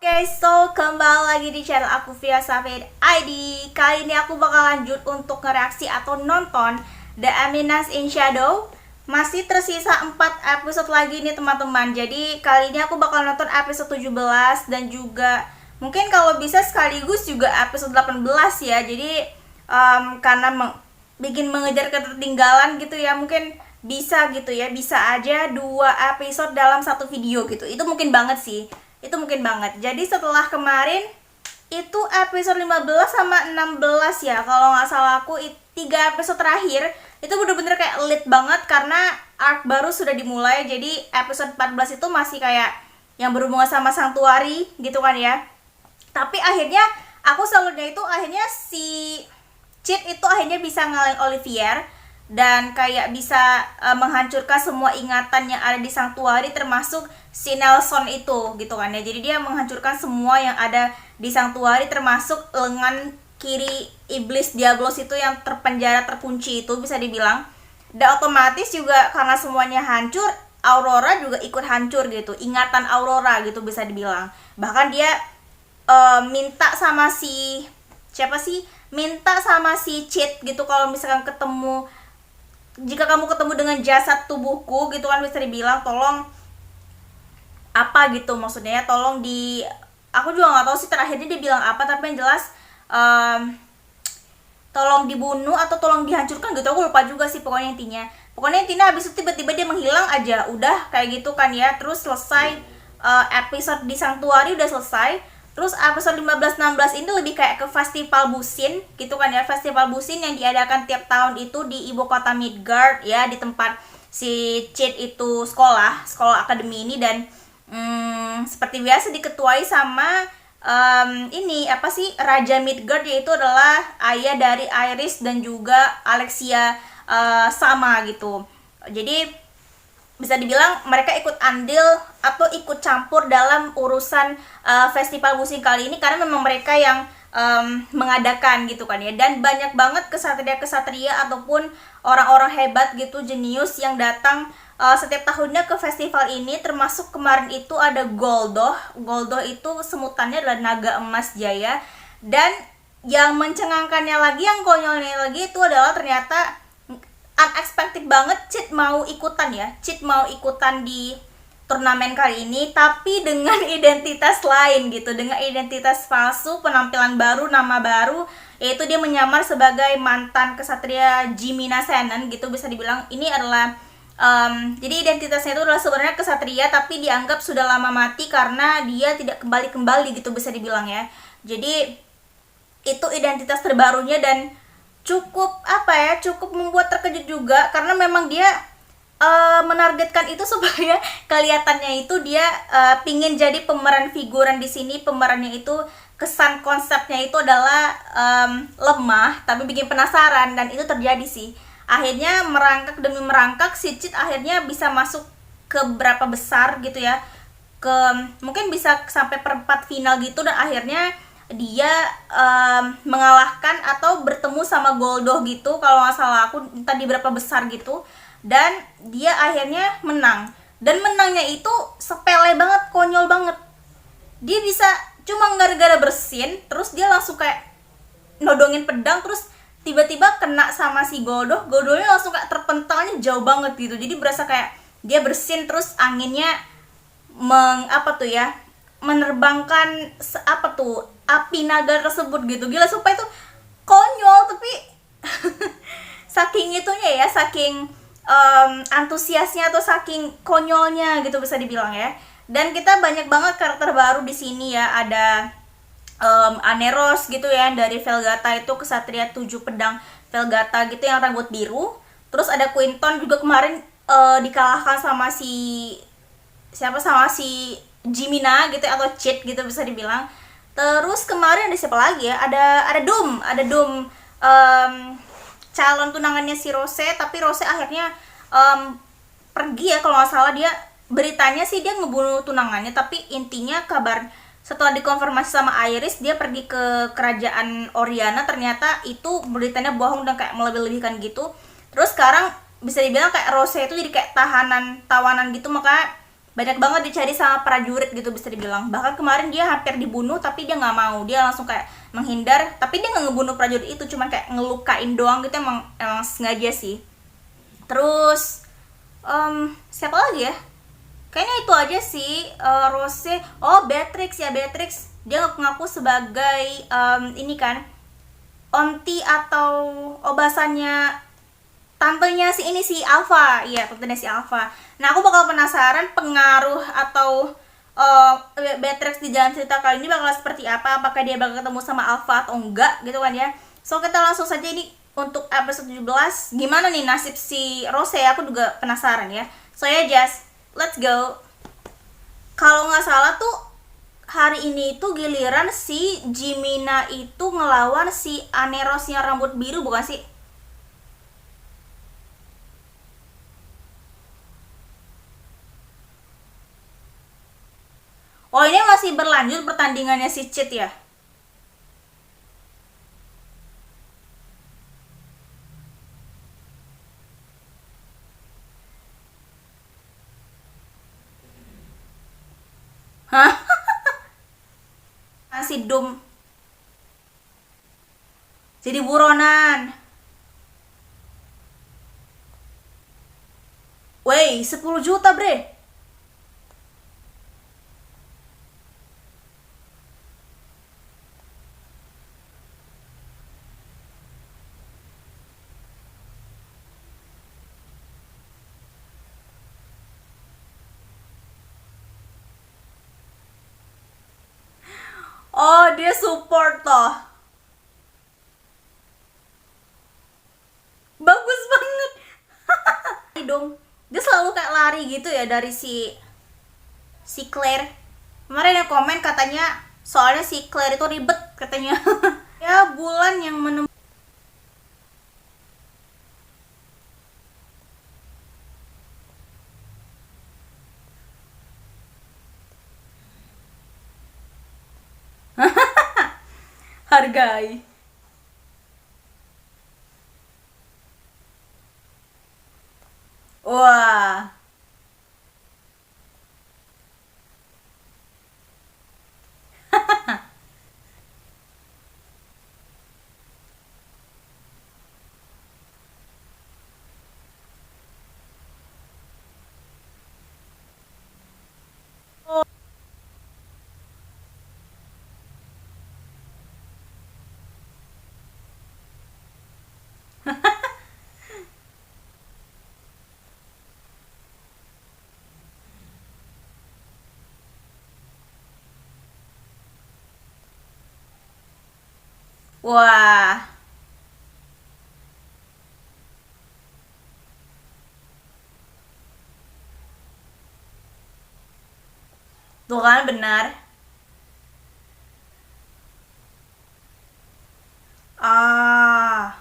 Oke, so kembali lagi di channel aku Via Safid ID. Kali ini aku bakal lanjut untuk ngereaksi atau nonton The Eminence in Shadow. Masih tersisa 4 episode lagi nih teman-teman. Jadi kali ini aku bakal nonton episode 17 dan juga mungkin kalau bisa sekaligus juga episode 18 ya. Jadi karena bikin mengejar ketertinggalan gitu ya, mungkin bisa gitu ya, bisa aja 2 episode dalam satu video gitu. Itu mungkin banget sih. Itu mungkin banget. Jadi setelah kemarin itu episode 15 sama 16 ya, kalau nggak salah aku 3 episode terakhir itu bener-bener kayak lit banget karena arc baru sudah dimulai. Jadi episode 14 itu masih kayak yang berhubungan sama Sanctuary gitu kan ya. Tapi akhirnya aku salutnya itu akhirnya si Chit itu akhirnya bisa ngalahin Olivier dan kayak bisa menghancurkan semua ingatan yang ada di Sanctuary, termasuk si Nelson itu gitu kan ya. Jadi dia menghancurkan semua yang ada di Sanctuary, termasuk lengan kiri iblis Diablos itu yang terpenjara, terkunci itu bisa dibilang. Dan otomatis juga karena semuanya hancur, Aurora juga ikut hancur gitu, ingatan Aurora gitu bisa dibilang. Bahkan dia minta sama si Chit gitu, kalau misalkan jika kamu ketemu dengan jasad tubuhku gitu kan, bisa dibilang tolong apa gitu maksudnya ya, tolong aku juga nggak tahu sih terakhirnya dia bilang apa, tapi yang jelas tolong dibunuh atau tolong dihancurkan gitu, aku lupa juga sih pokoknya intinya habis itu tiba-tiba dia menghilang aja, udah kayak gitu kan ya. Terus selesai episode di Sanctuary udah selesai. Terus episode 15-16 ini lebih kayak ke festival Busin gitu kan ya. Festival Busin yang diadakan tiap tahun itu di ibu kota Midgard ya, di tempat si Chit itu sekolah akademi ini. Dan seperti biasa diketuai sama Raja Midgard, yaitu adalah ayah dari Iris dan juga Alexia sama gitu. Jadi bisa dibilang mereka ikut andil atau ikut campur dalam urusan festival Busin kali ini, karena memang mereka yang mengadakan gitu kan ya. Dan banyak banget kesatria-kesatria ataupun orang-orang hebat gitu, jenius yang datang setiap tahunnya ke festival ini. Termasuk kemarin itu ada Goldoh itu semutannya adalah naga emas jaya. Dan yang mencengangkannya lagi, yang konyolnya lagi itu adalah ternyata unexpected banget Chit mau ikutan di turnamen kali ini, tapi dengan identitas lain gitu, dengan identitas palsu, penampilan baru, nama baru, yaitu dia menyamar sebagai mantan kesatria Jimina Senen gitu bisa dibilang. Ini adalah jadi identitasnya itu adalah sebenarnya kesatria, tapi dianggap sudah lama mati karena dia tidak kembali gitu bisa dibilang ya. Jadi itu identitas terbarunya dan cukup membuat terkejut juga, karena memang dia menargetkan itu supaya kelihatannya itu dia pingin jadi pemeran figuran di sini. Pemerannya itu kesan konsepnya itu adalah lemah tapi bikin penasaran, dan itu terjadi sih. Akhirnya merangkak demi merangkak, si Chit akhirnya bisa masuk ke berapa besar gitu ya, mungkin bisa sampai perempat final gitu, dan akhirnya dia mengalahkan atau bertemu sama Goldoh gitu, kalau nggak salah aku tadi berapa besar gitu. Dan dia akhirnya menang, dan menangnya itu sepele banget, konyol banget. Dia bisa cuma gara-gara bersin, terus dia langsung kayak nodongin pedang, terus tiba-tiba kena sama si Goldohnya langsung kayak terpentalnya jauh banget gitu. Jadi berasa kayak dia bersin terus anginnya menerbangkan api naga tersebut gitu. Gila, sumpah itu konyol, tapi saking itunya ya, saking antusiasnya atau saking konyolnya gitu bisa dibilang ya. Dan kita banyak banget karakter baru di sini ya. Ada Aneros gitu ya, dari Velgata itu kesatria 7 pedang Velgata gitu yang rambut biru. Terus ada Quinton juga kemarin dikalahkan sama si Jimina gitu atau Chit gitu bisa dibilang. Terus kemarin ada siapa lagi ya? Ada Doom calon tunangannya si Rose, tapi Rose akhirnya pergi ya, kalau nggak salah. Dia beritanya sih dia ngebunuh tunangannya, tapi intinya kabar setelah dikonfirmasi sama Iris, dia pergi ke kerajaan Oriana, ternyata itu beritanya bohong dan kayak melebih-lebihkan gitu. Terus sekarang bisa dibilang kayak Rose itu jadi kayak tawanan gitu, makanya banyak banget dicari sama prajurit gitu bisa dibilang. Bahkan kemarin dia hampir dibunuh tapi dia nggak mau, dia langsung kayak menghindar. Tapi dia nggak ngebunuh prajurit itu, cuma kayak ngelukain doang gitu, emang sengaja sih. Terus siapa lagi ya, kayaknya itu aja sih. Rose, oh Beatrix ya, Beatrix dia ngaku-ngaku sebagai ini kan, onti atau obasannya tantenya si ini, si Alpha. Iya, tantenya si Alpha. Nah, aku bakal penasaran pengaruh atau Beatrix di jalan cerita kali ini bakal seperti apa, apakah dia bakal ketemu sama Alpha atau enggak gitu kan ya. So kita langsung saja ini untuk episode 17, gimana nih nasib si Rose, aku juga penasaran ya. So ya just let's go. Kalau nggak salah tuh hari ini tuh giliran si Jimina itu ngelawan si Aneros yang rambut biru, bukan sih? Oh, ini masih berlanjut pertandingannya si Cid ya? Hah? Si Dum jadi buronan. Wey, 10 juta bre. Oh, dia support toh. Bagus banget. Dong. Dia selalu kayak lari gitu ya dari si Claire. Kemarin yang komen katanya soalnya si Claire itu ribet katanya. Ya, bulan yang menemukan. Hargai. Wah. Wah. Tuh kan benar. Ah.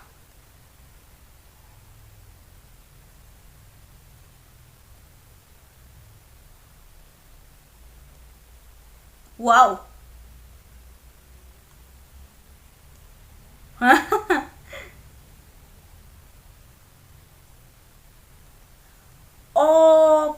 Wow. Oh.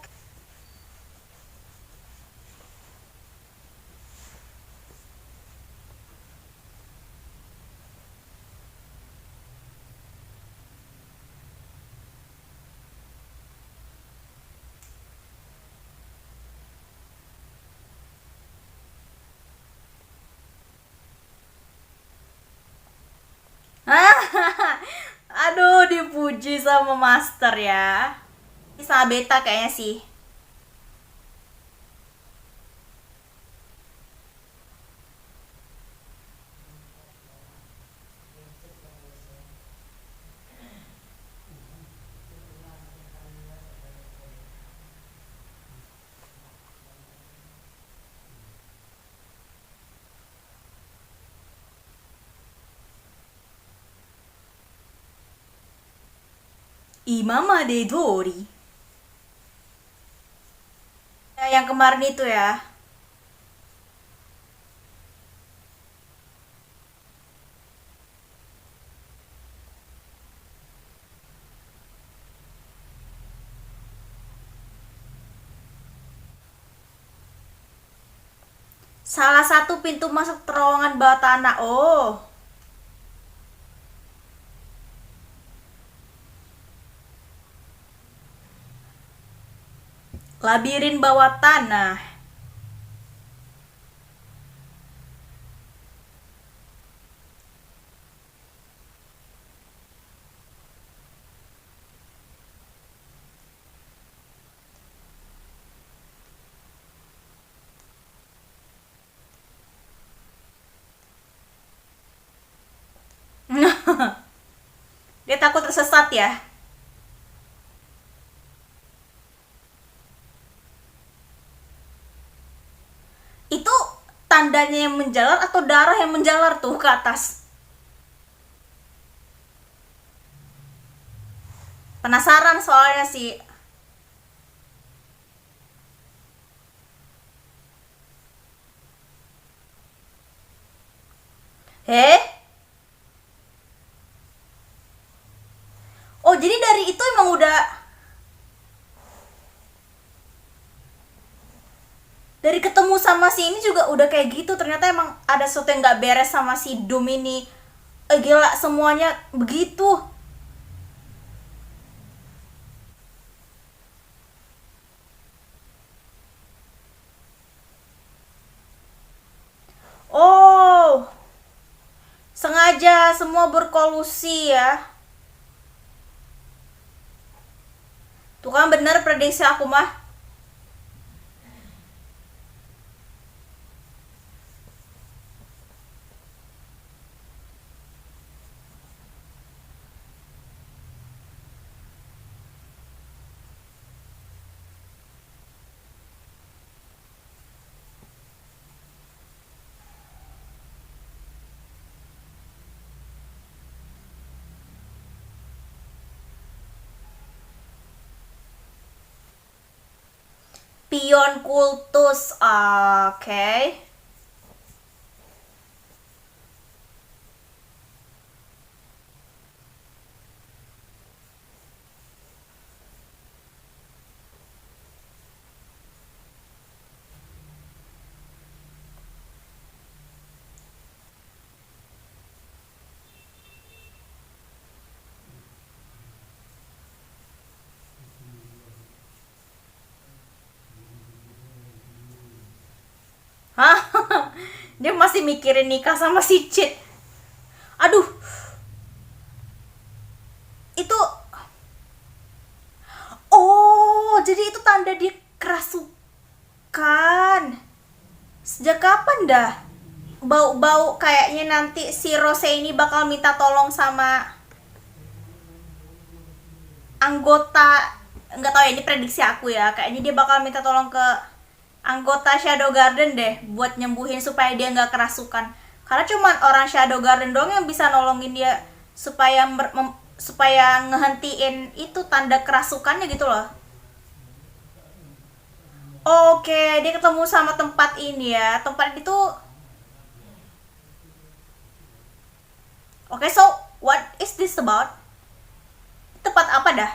Aduh, dipuji sama master ya. Ini sama beta kayaknya sih. Imama de Dori. Ya, yang kemarin itu ya. Salah satu pintu masuk terowongan bawah tanah. Oh, labirin bawah tanah. Dia takut tersesat ya. Itu tandanya yang menjalar atau darah yang menjalar tuh ke atas? Penasaran soalnya sih. Eh? Oh, jadi dari itu emang udah dari ketemu sama si ini juga udah kayak gitu. Ternyata emang ada sesuatu yang nggak beres sama si Doom ini. Gila, semuanya begitu. Oh, sengaja semua berkolusi ya. Tuh kan bener prediksi aku mah. Pion kultus. Oke. Hah? Dia masih mikirin nikah sama si Cid. Aduh, itu, oh, jadi itu tanda dia kerasukan. Sejak kapan dah? Bau-bau kayaknya nanti si Rose ini bakal minta tolong sama anggota, nggak tahu ya, ini prediksi aku ya, kayaknya dia bakal minta tolong ke anggota Shadow Garden deh buat nyembuhin supaya dia nggak kerasukan, karena cuman orang Shadow Garden doang yang bisa nolongin dia supaya supaya ngehentiin itu tanda kerasukannya gitu loh. Oke, dia ketemu sama tempat ini ya, tempat itu. Oke, so what is this about? Tempat apa dah?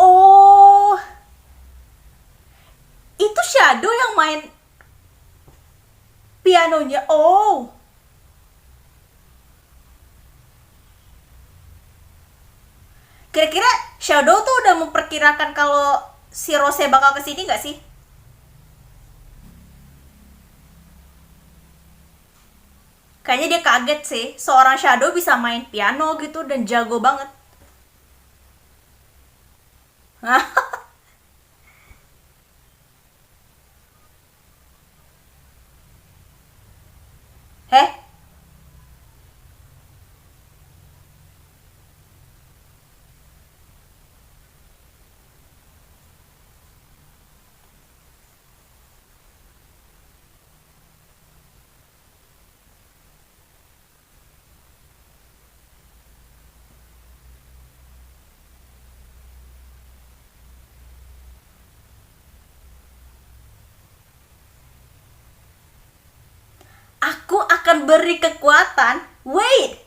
Oh, itu Shadow yang main pianonya. Oh, kira-kira Shadow tuh udah memperkirakan kalau si Rose bakal kesini nggak sih? Kayaknya dia kaget sih, seorang Shadow bisa main piano gitu dan jago banget. Heh, aku akan beri kekuatan. Wait,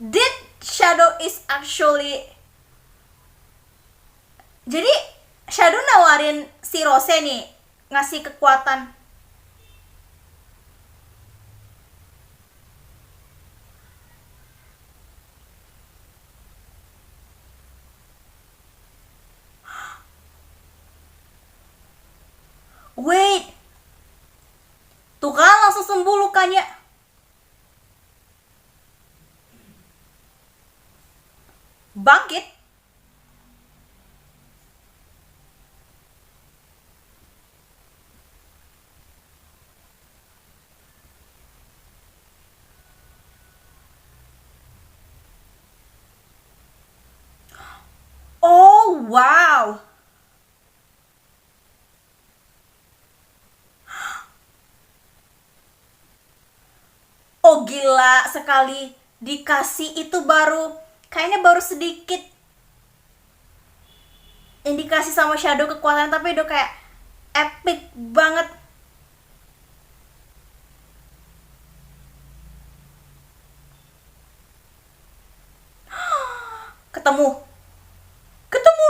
did Shadow is actually, jadi Shadow nawarin si Rose nih ngasih kekuatan. Wait, tuh kan langsung sembuh lukanya. Bangkit. Oh wow. Oh gila sekali, dikasih itu baru kayaknya baru sedikit indikasi sama Shadow kekuatan, tapi udah kayak epic banget. Ketemu, ketemu.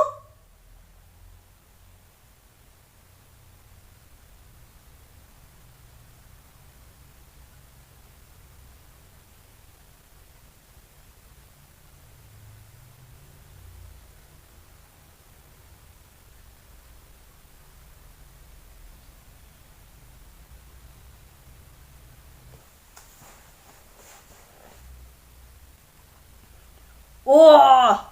Wah.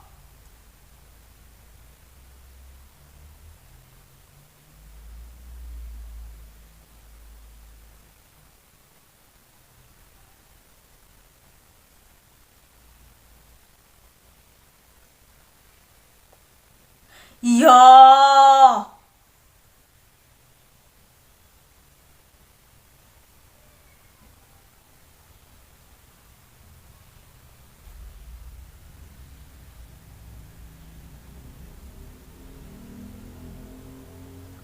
Ya.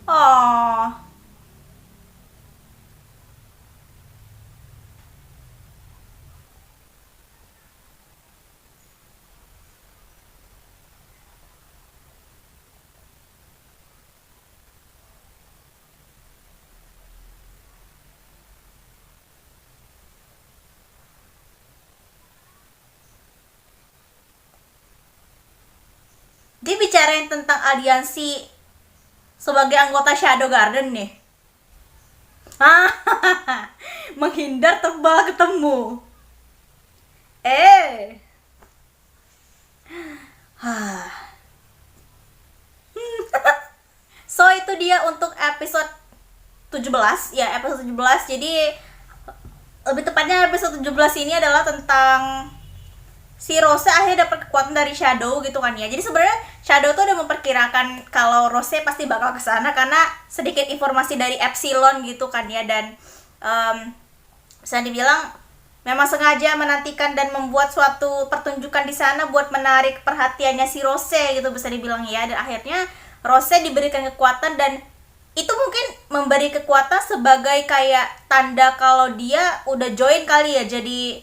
Oh. Dia bicarain tentang aliansi sebagai anggota Shadow Garden nih. Menghindar tebal ketemu. Eh. So itu dia untuk episode 17 ya, episode 17. Jadi lebih tepatnya episode 17 ini adalah tentang si Rose akhirnya dapat kekuatan dari Shadow gitu kan ya. Jadi sebenarnya Shadow tuh udah memperkirakan kalau Rose pasti bakal kesana karena sedikit informasi dari Epsilon gitu kan ya, dan bisa dibilang memang sengaja menantikan dan membuat suatu pertunjukan di sana buat menarik perhatiannya si Rose gitu bisa dibilang ya. Dan akhirnya Rose diberikan kekuatan, dan itu mungkin memberi kekuatan sebagai kayak tanda kalau dia udah join kali ya jadi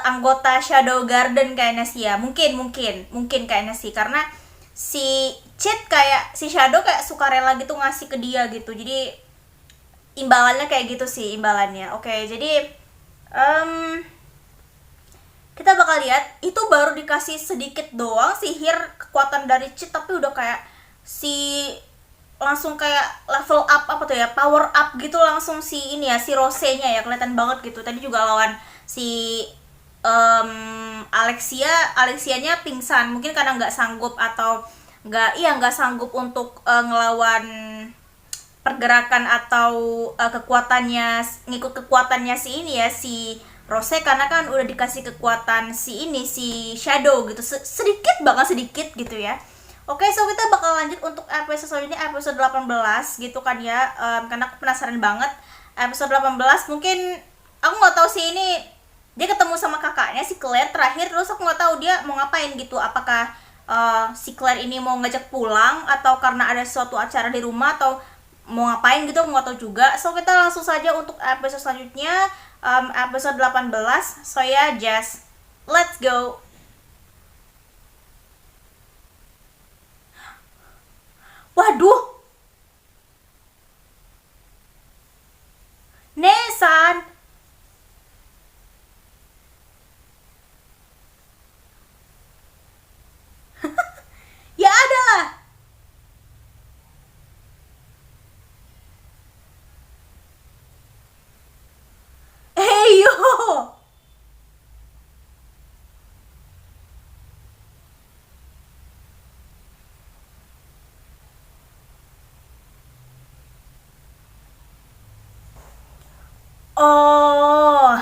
anggota Shadow Garden kayaknya sih ya. Mungkin kayaknya sih, karena si Chit kayak si Shadow kayak sukarela gitu ngasih ke dia gitu. Jadi imbalannya kayak gitu sih imbalannya. Oke, jadi kita bakal lihat itu baru dikasih sedikit doang sihir kekuatan dari Chit, tapi udah kayak si langsung kayak level up apa tuh ya, power up gitu langsung si ini ya, si Rose-nya ya kelihatan banget gitu. Tadi juga lawan si Alexianya pingsan mungkin karena nggak sanggup atau nggak sanggup untuk ngelawan pergerakan atau ngikut kekuatannya si ini ya, si Rose, karena kan udah dikasih kekuatan si Shadow gitu, sedikit gitu ya. Oke, so kita bakal lanjut untuk episode ini, episode 18 gitu kan ya, karena aku penasaran banget. Episode 18 mungkin aku nggak tahu sih, ini dia ketemu sama kakaknya si Claire terakhir, terus aku nggak tahu dia mau ngapain gitu, apakah si Claire ini mau ngajak pulang atau karena ada suatu acara di rumah atau mau ngapain gitu, aku nggak tahu juga. So kita langsung saja untuk episode selanjutnya, episode 18. So ya, just let's go. Oh,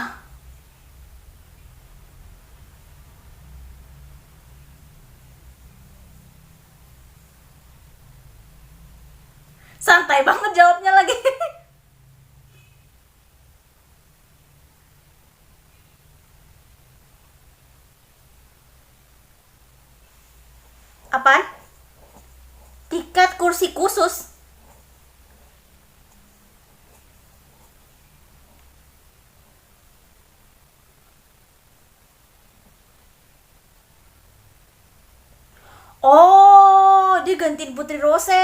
santai banget jawabnya lagi. Apaan? Tiket kursi khusus. Oh, dia gantiin Putri Rose.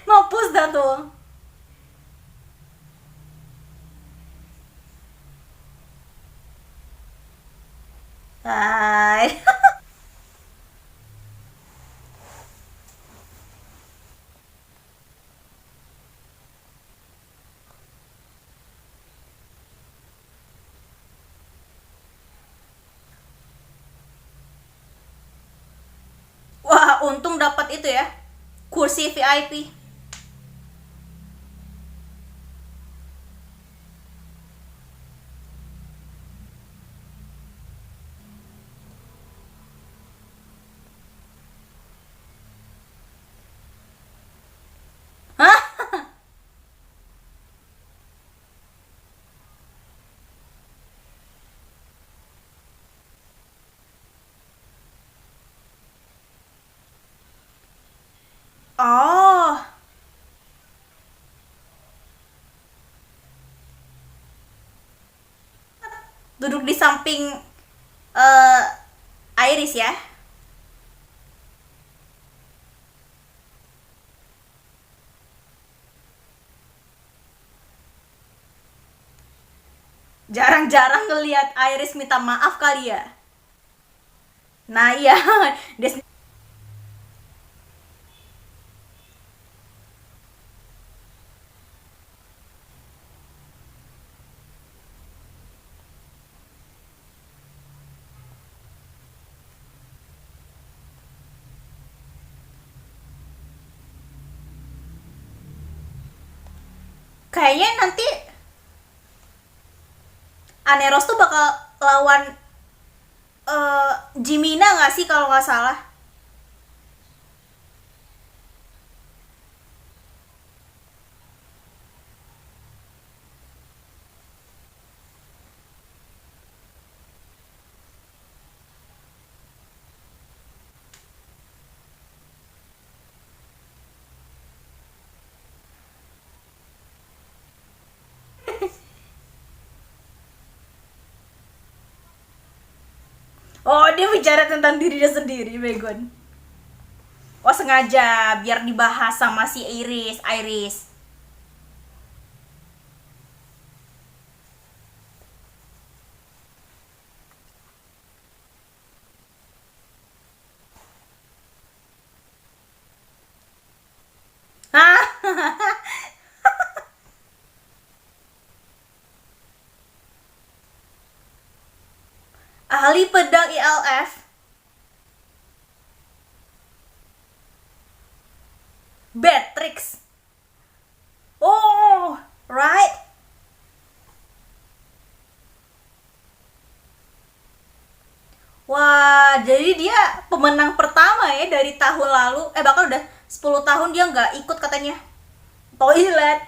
Mampus dah tuh. Hai. Wah, untung dapat itu ya. Kursi VIP. Hah? Oh, duduk di samping eh Iris ya. Jarang-jarang ngelihat Iris minta maaf kali ya. Nah iya, dia kayaknya nanti Aneros tuh bakal lawan Jimina nggak sih kalau nggak salah? Oh, dia bicara tentang dirinya sendiri, Megon. Oh, sengaja biar dibahas sama si Iris. Hah? Ahli pedang ILF, Beatrix. Oh, right. Wah, jadi dia pemenang pertama ya dari tahun lalu. Bahkan udah 10 tahun dia nggak ikut katanya. Toilet.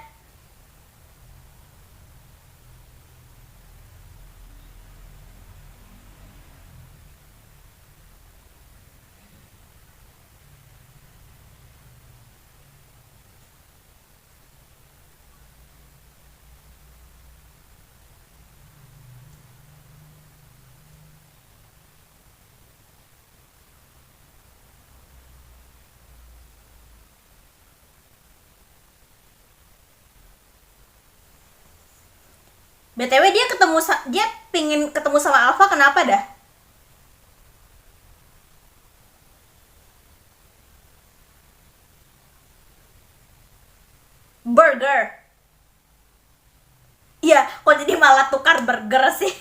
BTW dia pingin ketemu sama Alpha kenapa dah? Burger. Iya, kok jadi malah tukar burger sih?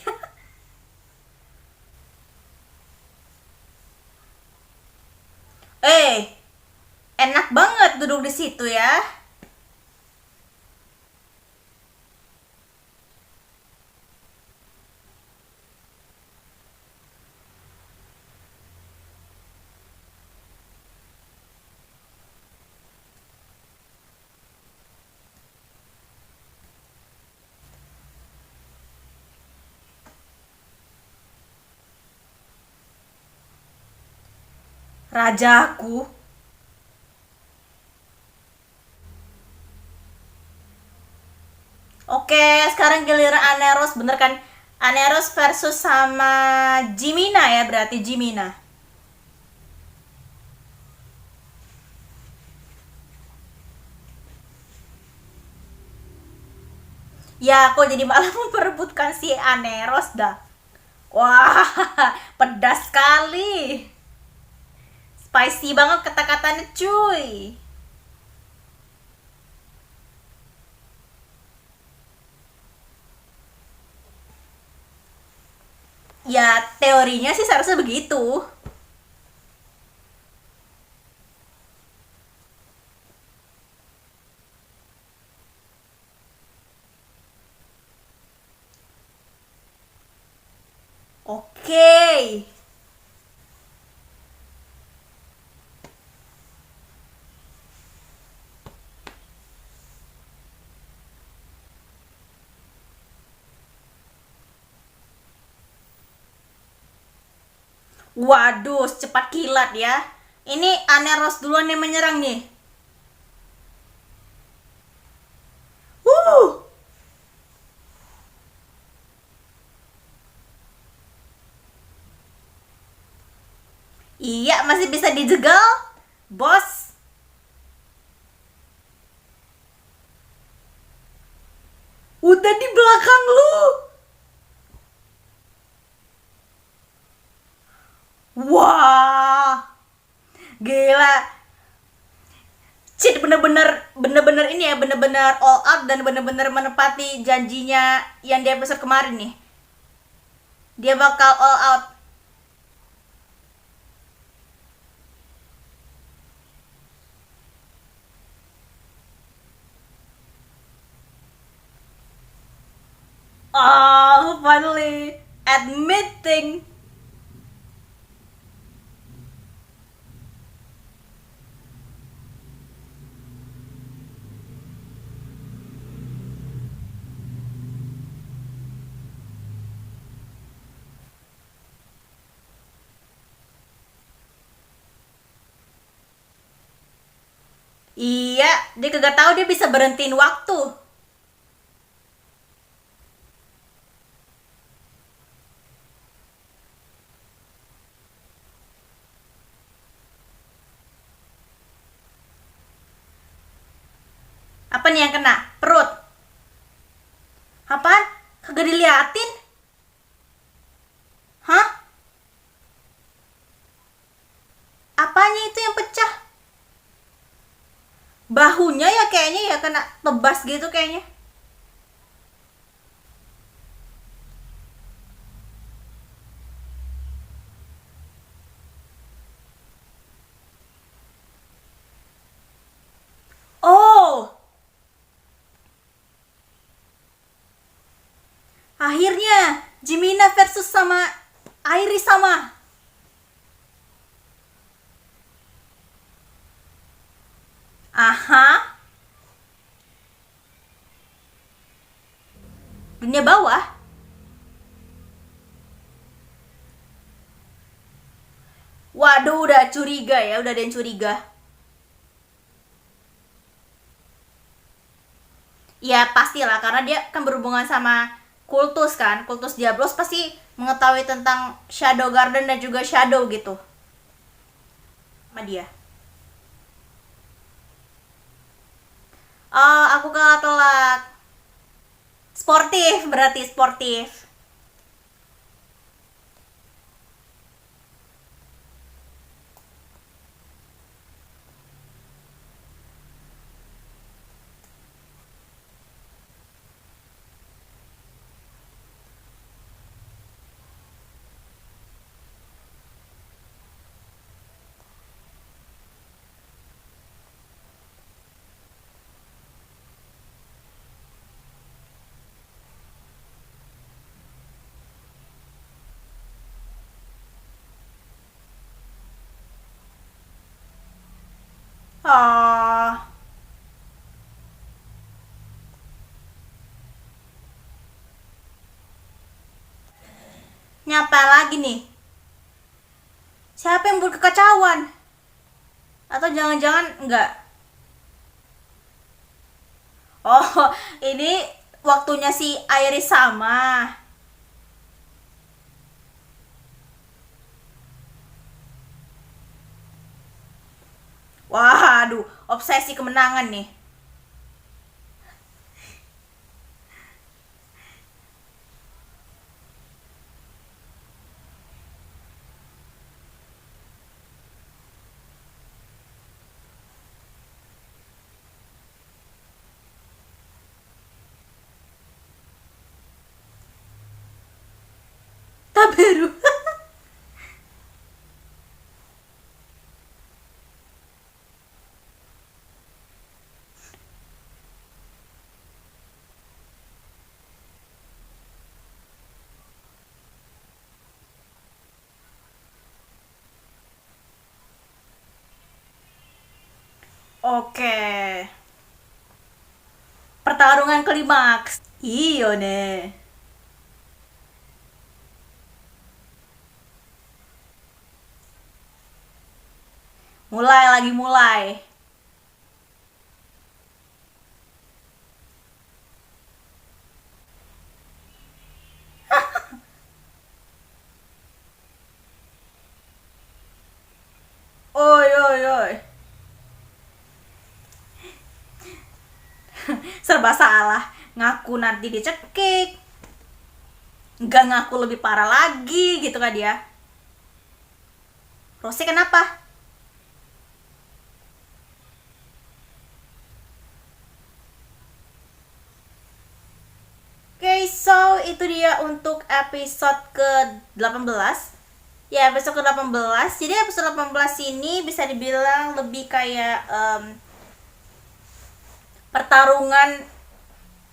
situ ya. Rajaku. Oke, sekarang giliran Aneros, bener kan? Aneros versus sama Jimina ya, berarti Jimina. Ya, kok jadi malah memperebutkan si Aneros dah. Wah, pedas sekali. Spicy banget kata-katanya cuy. Ya, teorinya sih seharusnya begitu. Oke. Waduh, cepat kilat ya. Ini Aneros duluan yang menyerang nih. Wuh. Iya, masih bisa dijegal, bos. Udah di belakang lu. Wah, gila. Cid bener-bener ini ya, bener-bener all out dan bener-bener menepati janjinya yang di episode kemarin nih. Dia bakal all out. Oh, finally admitting. Iya, dia kagak tahu dia bisa berhentiin waktu. Apa nih yang kena? Perut. Apaan? Kagak diliatin? Hah? Apanya itu yang pecah? Bahunya ya kayaknya ya kena tebas gitu kayaknya. Oh, akhirnya Jimina versus sama Iris sama. Aha, dunia bawah. Waduh, udah curiga ya, udah ada yang curiga. Ya pastilah, karena dia kan berhubungan sama kultus kan, kultus Diablos pasti mengetahui tentang Shadow Garden dan juga Shadow gitu sama dia. Oh, aku kalah telak. Sportif, berarti sportif. Oh, nyapa lagi nih? Siapa yang buat kekacauan? Atau jangan-jangan enggak? Oh, ini waktunya si Iris sama. Waduh, obsesi kemenangan nih. Taberu. Oke. Pertarungan klimaks. Iyo nih. Mulai lagi mulai. Oi oi oi. Serba salah. Ngaku nanti dicekik. Nggak ngaku lebih parah lagi gitu kan dia. Rose kenapa? Oke, so itu dia untuk episode ke-18. Ya, episode ke-18. Jadi episode 18 ini bisa dibilang lebih kayak pertarungan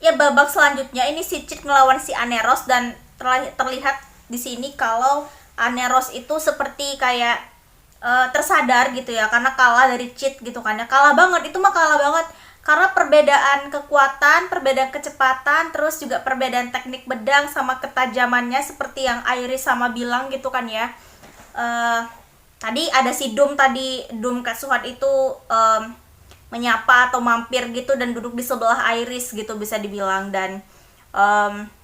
ya babak selanjutnya. Ini si Cid ngelawan si Aneros dan terlihat di sini kalau Aneros itu seperti kayak tersadar gitu ya karena kalah dari Cid gitu kan ya. Kalah banget, itu mah kalah banget karena perbedaan kekuatan, perbedaan kecepatan, terus juga perbedaan teknik bedang sama ketajamannya seperti yang Iris sama bilang gitu kan ya. Tadi ada si Doom Katsuhat itu menyapa atau mampir gitu dan duduk di sebelah Iris gitu bisa dibilang, dan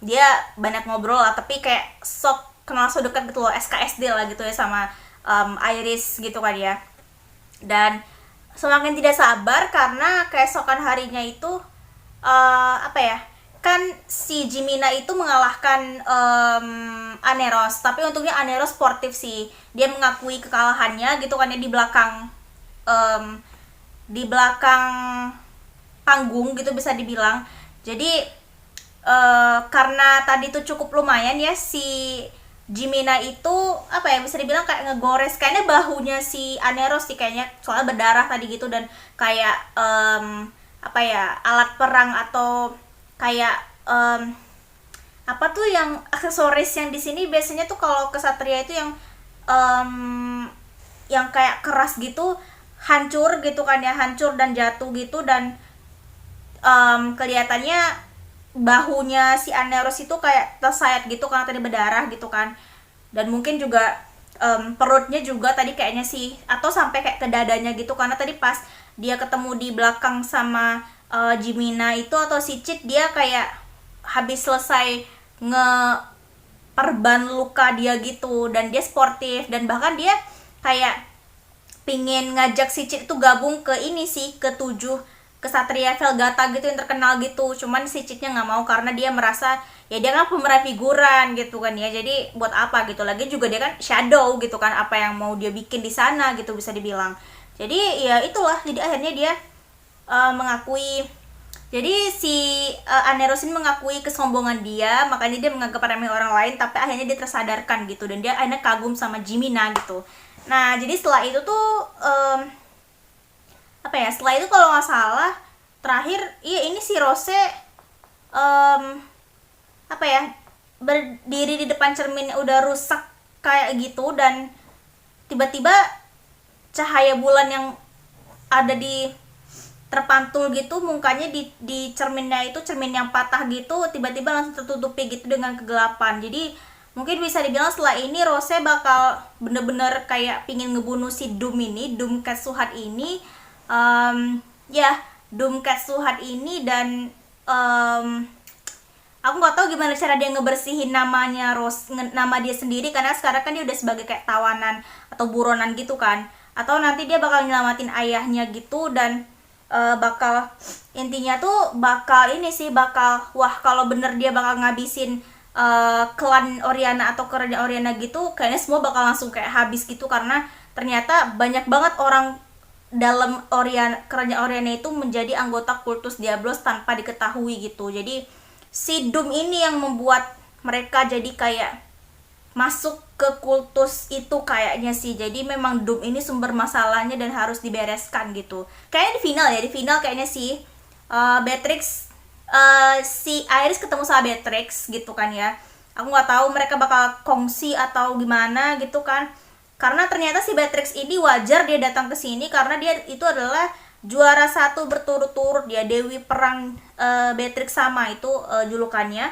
dia banyak ngobrol lah tapi kayak sok kenal so dekat gitu loh, SKSD lah gitu ya sama Iris gitu kan ya. Dan semakin tidak sabar karena keesokan harinya itu apa ya, kan si Jimina itu mengalahkan Aneros, tapi untungnya Aneros sportif sih, dia mengakui kekalahannya gitu kan ya um, di belakang panggung gitu bisa dibilang. Jadi karena tadi tuh cukup lumayan ya si Jimina itu apa ya bisa dibilang kayak ngegores kayaknya bahunya si Aneros sih kayaknya, soalnya berdarah tadi gitu, dan kayak apa ya alat perang atau kayak apa tuh yang aksesoris yang di sini biasanya tuh kalau kesatria itu yang kayak keras gitu hancur gitu kan ya, hancur dan jatuh gitu, dan kelihatannya bahunya si Aneros itu kayak tersayat gitu karena tadi berdarah gitu kan, dan mungkin juga perutnya juga tadi kayaknya sih, atau sampai kayak ke dadanya gitu karena tadi pas dia ketemu di belakang sama Jimina itu atau si Cid, dia kayak habis selesai perban luka dia gitu, dan dia sportif dan bahkan dia kayak pingin ngajak si Cid itu gabung ke ini sih, ke 7 kesatria Velgata gitu yang terkenal gitu, cuman si Cidnya nggak mau karena dia merasa ya dia kan pemeran figuran gitu kan ya, jadi buat apa gitu, lagi juga dia kan shadow gitu kan, apa yang mau dia bikin di sana gitu bisa dibilang. Jadi ya itulah, jadi akhirnya dia mengakui, jadi si Aneros ini mengakui kesombongan dia, makanya dia menganggap remeh orang lain, tapi akhirnya dia tersadarkan gitu dan dia akhirnya kagum sama Jimina gitu. Nah jadi setelah itu tuh apa ya, setelah itu kalau nggak salah terakhir iya ini si Rose apa ya berdiri di depan cermin udah rusak kayak gitu, dan tiba-tiba cahaya bulan yang ada di terpantul gitu mukanya di cerminnya, itu cermin yang patah gitu, tiba-tiba langsung tertutupi gitu dengan kegelapan. Jadi mungkin bisa dibilang setelah ini Rose bakal bener-bener kayak pingin ngebunuh si Doom ini, Doom Ketsuhat ini. Ya, Doom Ketsuhat ini. Dan aku nggak tahu gimana cara dia ngebersihin namanya nama dia sendiri, karena sekarang kan dia udah sebagai kayak tawanan atau buronan gitu kan. Atau nanti dia bakal nyelamatin ayahnya gitu. Dan bakal intinya tuh bakal ini sih, bakal wah kalau bener dia bakal ngabisin klan Oriana atau kerajaan Oriana gitu, kayaknya semua bakal langsung kayak habis gitu, karena ternyata banyak banget orang dalam kerajaan Oriana itu menjadi anggota kultus Diablos tanpa diketahui gitu. Jadi si Doom ini yang membuat mereka jadi kayak masuk ke kultus itu kayaknya sih. Jadi memang Doom ini sumber masalahnya dan harus dibereskan gitu. Kayaknya di final kayaknya sih Beatrix, si Iris ketemu sama Beatrix gitu kan ya. Aku nggak tahu mereka bakal kongsi atau gimana gitu kan. Karena ternyata si Beatrix ini wajar dia datang ke sini karena dia itu adalah juara 1 berturut-turut, dia Dewi Perang Beatrix sama itu julukannya.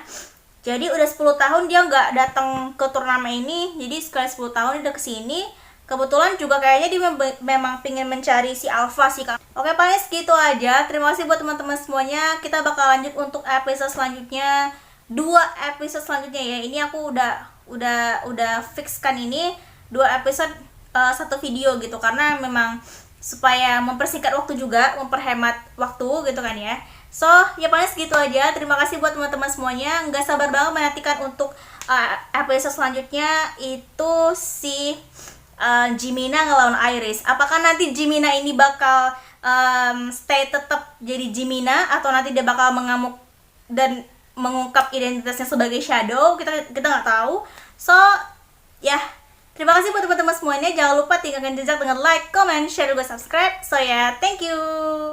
Jadi udah 10 tahun dia nggak datang ke turnamen ini, jadi sekali 10 tahun dia udah kesini. Kebetulan juga kayaknya dia memang pingin mencari si Alpha sih Kak. Oke, paling segitu aja. Terima kasih buat teman-teman semuanya. Kita bakal lanjut untuk episode selanjutnya. 2 episode selanjutnya ya. Ini aku udah fixkan ini 2 episode 1 video gitu, karena memang supaya mempersingkat waktu juga, memperhemat waktu gitu kan ya. So, ya paling segitu aja. Terima kasih buat teman-teman semuanya. Nggak sabar banget menantikan untuk episode selanjutnya, itu si Jimina ngelawan Iris. Apakah nanti Jimina ini bakal stay tetap jadi Jimina, atau nanti dia bakal mengamuk dan mengungkap identitasnya sebagai Shadow? Kita nggak tahu. So, ya, terima kasih buat teman-teman semuanya. Jangan lupa tinggalkan jejak dengan like, comment, share, juga subscribe. So ya, thank you.